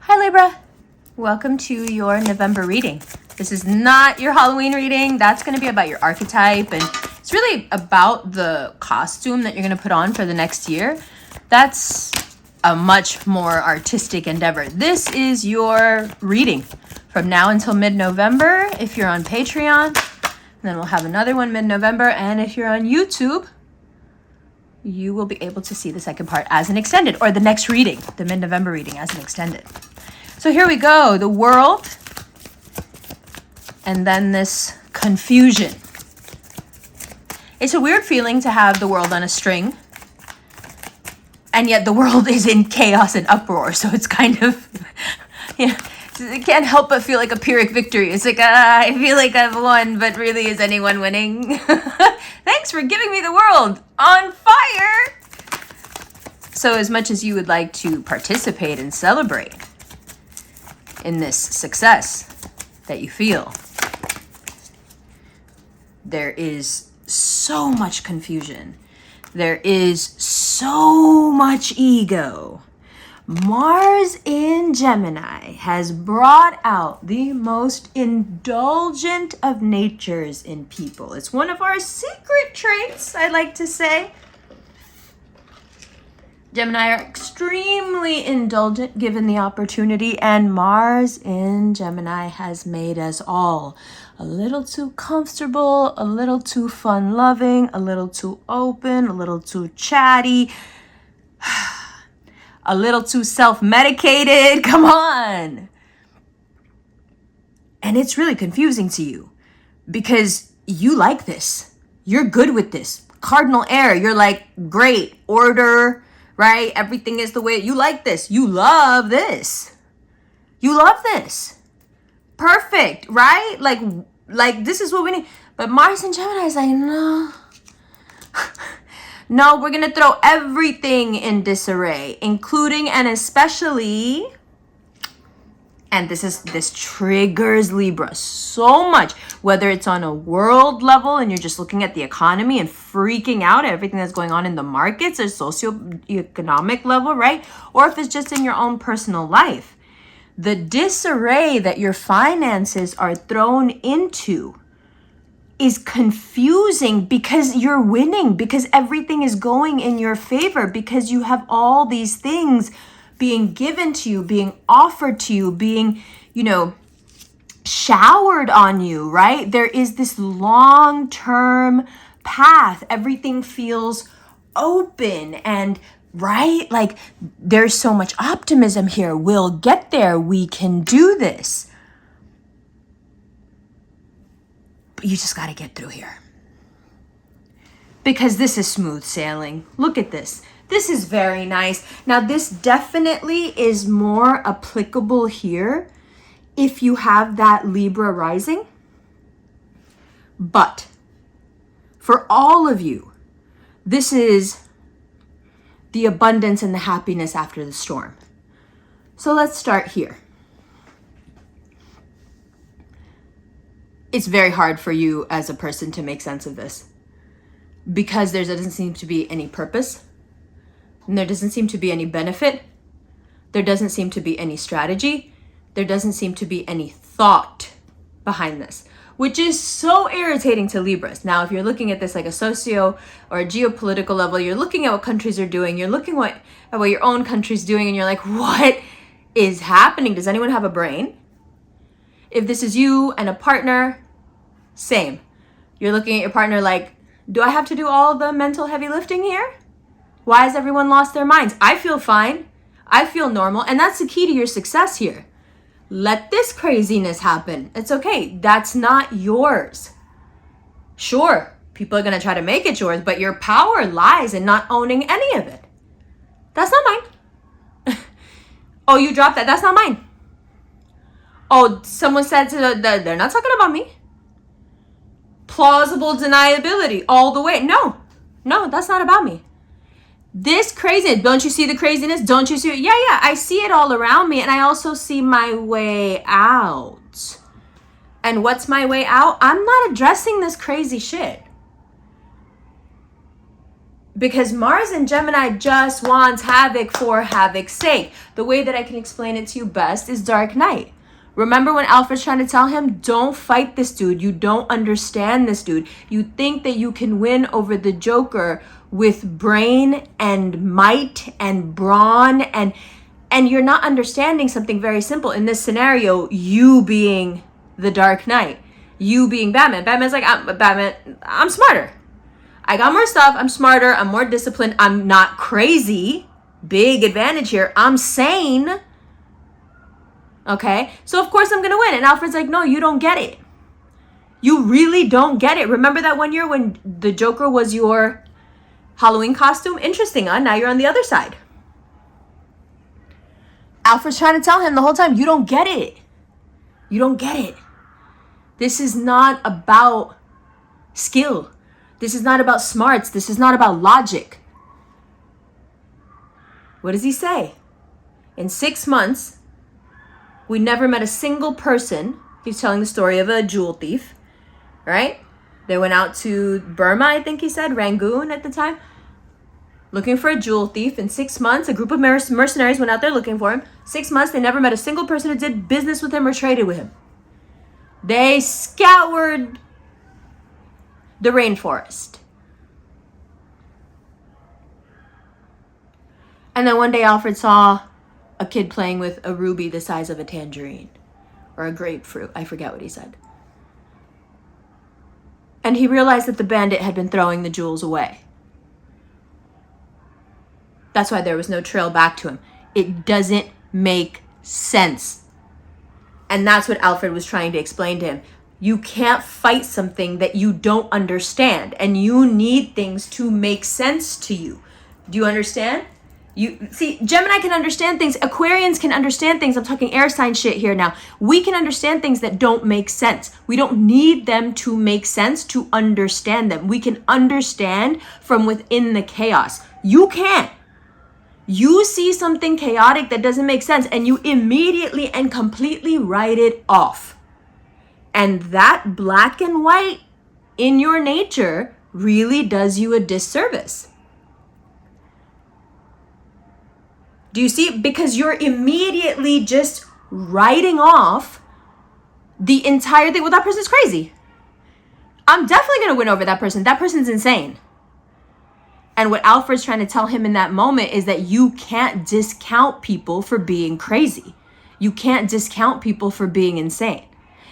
Hi Libra, welcome to your November reading. This is not your Halloween reading. That's going to be about your archetype, and it's really about the costume that you're going to put on for the next year. That's a much more artistic endeavor. This is your reading from now until mid-November if you're on Patreon. And then we'll have another one mid-November, and if you're on YouTube, you will be able to see the second part as an extended, or the next reading, the mid-November reading as an extended. So here we go, the world, and then this confusion. It's a weird feeling to have the world on a string, and yet the world is in chaos and uproar, so it's kind of, it can't help but feel like a Pyrrhic victory. It's like, I feel like I've won, but really, is anyone winning? Thanks for giving me the world on fire! So as much as you would like to participate and celebrate in this success that you feel, there is so much confusion. There is so much ego. Mars in Gemini has brought out the most indulgent of natures in people. It's one of our secret traits, I like to say. Gemini are extremely indulgent given the opportunity, and Mars in Gemini has made us all a little too comfortable, a little too fun-loving, a little too open, a little too chatty, a little too self-medicated. Come on. And it's really confusing to you because you like this. You're good with this. Cardinal air, you're like, great, order, right? Everything is the way you like this. You love this. You love this. Perfect, right? Like this is what we need. But Mars and Gemini is like, no. No, we're going to throw everything in disarray, including and especially, and this triggers Libra so much, whether it's on a world level and you're just looking at the economy and freaking out at everything that's going on in the markets or socioeconomic level, right? Or if it's just in your own personal life. The disarray that your finances are thrown into is confusing because you're winning, because everything is going in your favor, because you have all these things being given to you, being offered to you, being, showered on you, right? There is this long-term path. Everything feels open and right? Like there's so much optimism here. We'll get there. We can do this. But you just got to get through here. Because this is smooth sailing. Look at this. This is very nice. Now, this definitely is more applicable here if you have that Libra rising. But for all of you, this is the abundance and the happiness after the storm. So let's start here. It's very hard for you as a person to make sense of this because there doesn't seem to be any purpose, and there doesn't seem to be any benefit. There doesn't seem to be any strategy. There doesn't seem to be any thought behind this, which is so irritating to Libras. Now, if you're looking at this like a socio or a geopolitical level, you're looking at what countries are doing, you're looking at what your own country's doing, and you're like, what is happening? Does anyone have a brain? If this is you and a partner, same. You're looking at your partner like, do I have to do all the mental heavy lifting here? Why has everyone lost their minds? I feel fine. I feel normal. And that's the key to your success here. Let this craziness happen. It's okay. That's not yours. Sure, people are going to try to make it yours, but your power lies in not owning any of it. That's not mine. Oh, you dropped that. That's not mine. Oh, someone said they're not talking about me. Plausible deniability all the way. No, that's not about me. This craziness, don't you see the craziness? Don't you see it? Yeah, I see it all around me, and I also see my way out. And what's my way out? I'm not addressing this crazy shit. Because Mars in Gemini just wants havoc for havoc's sake. The way that I can explain it to you best is Dark Knight. Remember when Alfred's trying to tell him, don't fight this dude. You don't understand this dude. You think that you can win over the Joker with brain and might and brawn, and you're not understanding something very simple. In this scenario, you being the Dark Knight, you being Batman. Batman's like, I'm smarter. I got more stuff. I'm smarter. I'm more disciplined. I'm not crazy. Big advantage here. I'm sane. Okay, so of course I'm gonna win. And Alfred's like, no, you don't get it. You really don't get it. Remember that one year when the Joker was your Halloween costume? Interesting, huh? Now you're on the other side. Alfred's trying to tell him the whole time, you don't get it. You don't get it. This is not about skill. This is not about smarts. This is not about logic. What does he say? In 6 months, we never met a single person. He's telling the story of a jewel thief, right? They went out to Burma, I think he said, Rangoon at the time, looking for a jewel thief. In 6 months, a group of mercenaries went out there looking for him. 6 months, they never met a single person who did business with him or traded with him. They scoured the rainforest. And then one day Alfred saw a kid playing with a ruby the size of a tangerine or a grapefruit. I forget what he said. And he realized that the bandit had been throwing the jewels away. That's why there was no trail back to him. It doesn't make sense. And that's what Alfred was trying to explain to him. You can't fight something that you don't understand, and you need things to make sense to you. Do you understand? You see, Gemini can understand things. Aquarians can understand things. I'm talking air sign shit here now. We can understand things that don't make sense. We don't need them to make sense to understand them. We can understand from within the chaos. You can't. You see something chaotic that doesn't make sense and you immediately and completely write it off. And that black and white in your nature really does you a disservice. Do you see? Because you're immediately just writing off the entire thing. Well, that person's crazy. I'm definitely going to win over that person. That person's insane. And what Alfred's trying to tell him in that moment is that you can't discount people for being crazy. You can't discount people for being insane.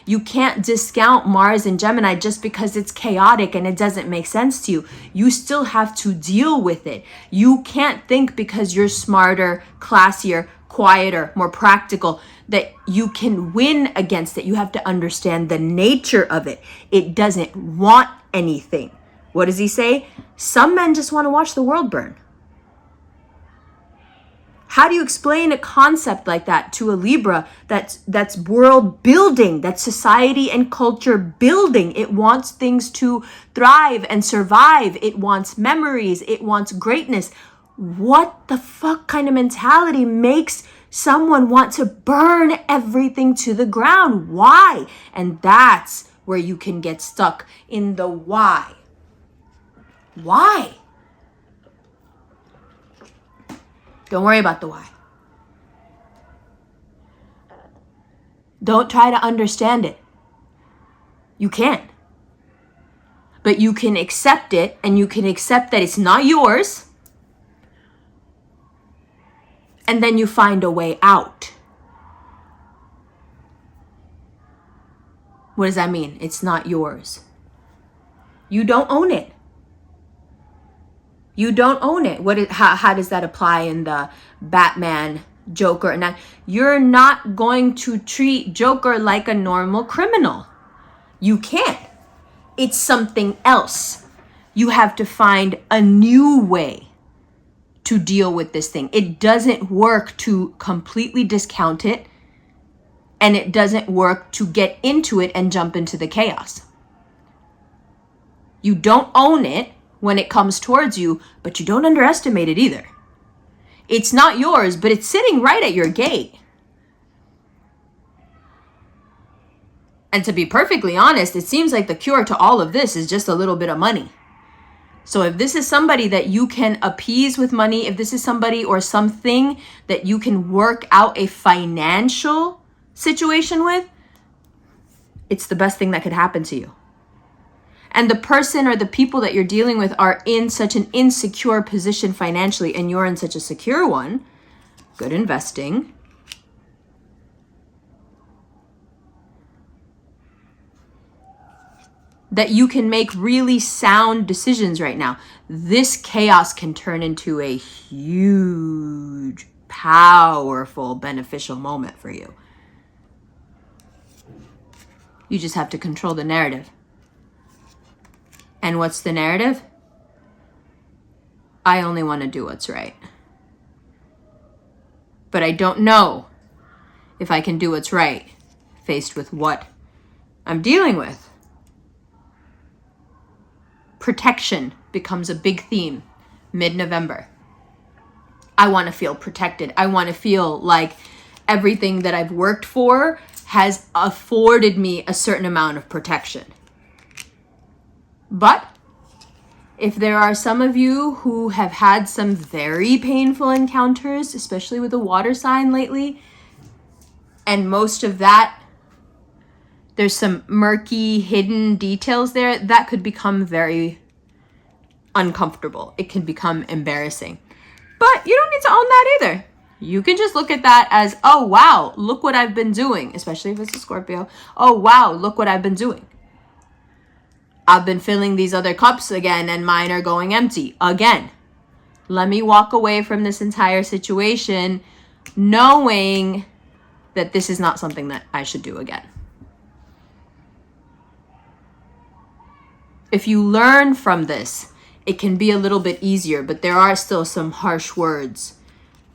You can't discount Mars and Gemini just because it's chaotic and it doesn't make sense to you. You still have to deal with it. You can't think because you're smarter, classier, quieter, more practical, that you can win against it. You have to understand the nature of it. It doesn't want anything. What does he say? Some men just want to watch the world burn. How do you explain a concept like that to a Libra that's world building, that's society and culture building? It wants things to thrive and survive. It wants memories. It wants greatness. What the fuck kind of mentality makes someone want to burn everything to the ground? Why? And that's where you can get stuck in the why. Why? Don't worry about the why. Don't try to understand it. You can't. But you can accept it, and you can accept that it's not yours. And then you find a way out. What does that mean? It's not yours. You don't own it. You don't own it. How does that apply in the Batman Joker? And you're not going to treat Joker like a normal criminal. You can't. It's something else. You have to find a new way to deal with this thing. It doesn't work to completely discount it, and it doesn't work to get into it and jump into the chaos. You don't own it when it comes towards you, but you don't underestimate it either. It's not yours, but it's sitting right at your gate. And to be perfectly honest, it seems like the cure to all of this is just a little bit of money. So if this is somebody that you can appease with money, if this is somebody or something that you can work out a financial situation with, it's the best thing that could happen to you. And the person or the people that you're dealing with are in such an insecure position financially, and you're in such a secure one, good investing, that you can make really sound decisions right now. This chaos can turn into a huge, powerful, beneficial moment for you. You just have to control the narrative. And what's the narrative? I only want to do what's right. But I don't know if I can do what's right faced with what I'm dealing with. Protection becomes a big theme mid-November. I want to feel protected. I want to feel like everything that I've worked for has afforded me a certain amount of protection. But if there are some of you who have had some very painful encounters, especially with a water sign lately, and most of that, there's some murky, hidden details there, that could become very uncomfortable. It can become embarrassing. But you don't need to own that either. You can just look at that as, oh, wow, look what I've been doing, especially if it's a Scorpio. Oh, wow, look what I've been doing. I've been filling these other cups again, and mine are going empty again. Let me walk away from this entire situation knowing that this is not something that I should do again. If you learn from this, it can be a little bit easier, but there are still some harsh words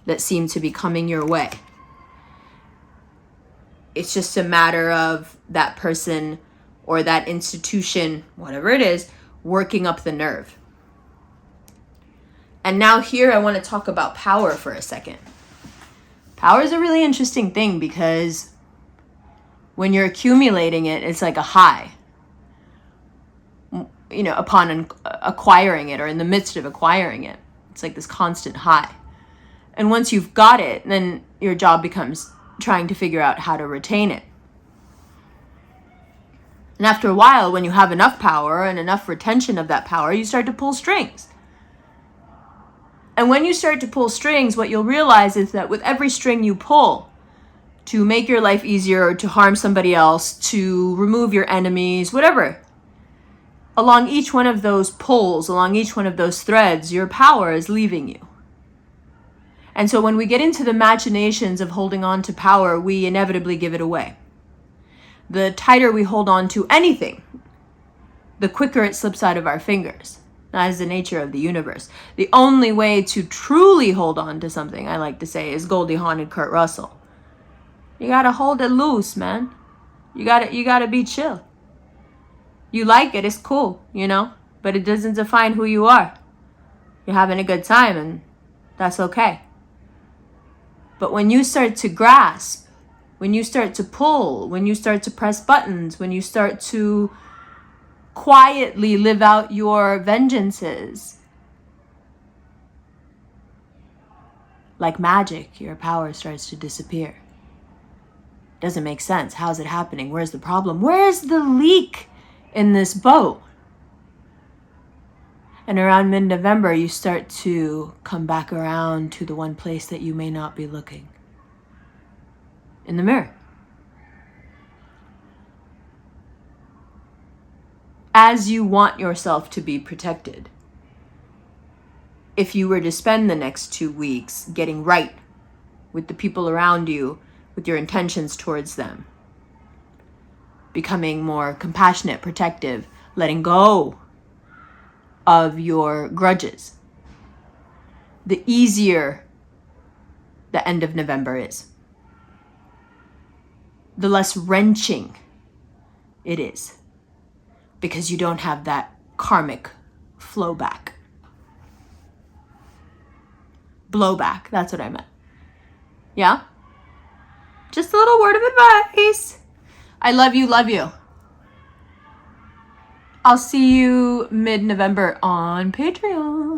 that seem to be coming your way. It's just a matter of that person or that institution, whatever it is, working up the nerve. And now here I want to talk about power for a second. Power is a really interesting thing because when you're accumulating it, it's like a high. You know, upon acquiring it or in the midst of acquiring it. It's like this constant high. And once you've got it, then your job becomes trying to figure out how to retain it. And after a while, when you have enough power and enough retention of that power, you start to pull strings. And when you start to pull strings, what you'll realize is that with every string you pull to make your life easier, or to harm somebody else, to remove your enemies, whatever, along each one of those pulls, along each one of those threads, your power is leaving you. And so when we get into the machinations of holding on to power, we inevitably give it away. The tighter we hold on to anything, the quicker it slips out of our fingers. That is the nature of the universe. The only way to truly hold on to something, I like to say, is Goldie Hawn and Kurt Russell. You gotta hold it loose, man. You gotta be chill. You like it, it's cool, you know, but it doesn't define who you are. You're having a good time, and that's okay. But when you start to grasp, when you start to pull, when you start to press buttons, when you start to quietly live out your vengeances, like magic, your power starts to disappear. Doesn't make sense. How's it happening? Where's the problem? Where's the leak in this boat? And around mid-November, you start to come back around to the one place that you may not be looking. In the mirror. As you want yourself to be protected. If you were to spend the next 2 weeks getting right with the people around you, with your intentions towards them, becoming more compassionate, protective, letting go of your grudges, the easier the end of November is. The less wrenching it is, because you don't have that karmic flow back. Blowback, that's what I meant. Yeah? Just a little word of advice. I love you, love you. I'll see you mid-November on Patreon.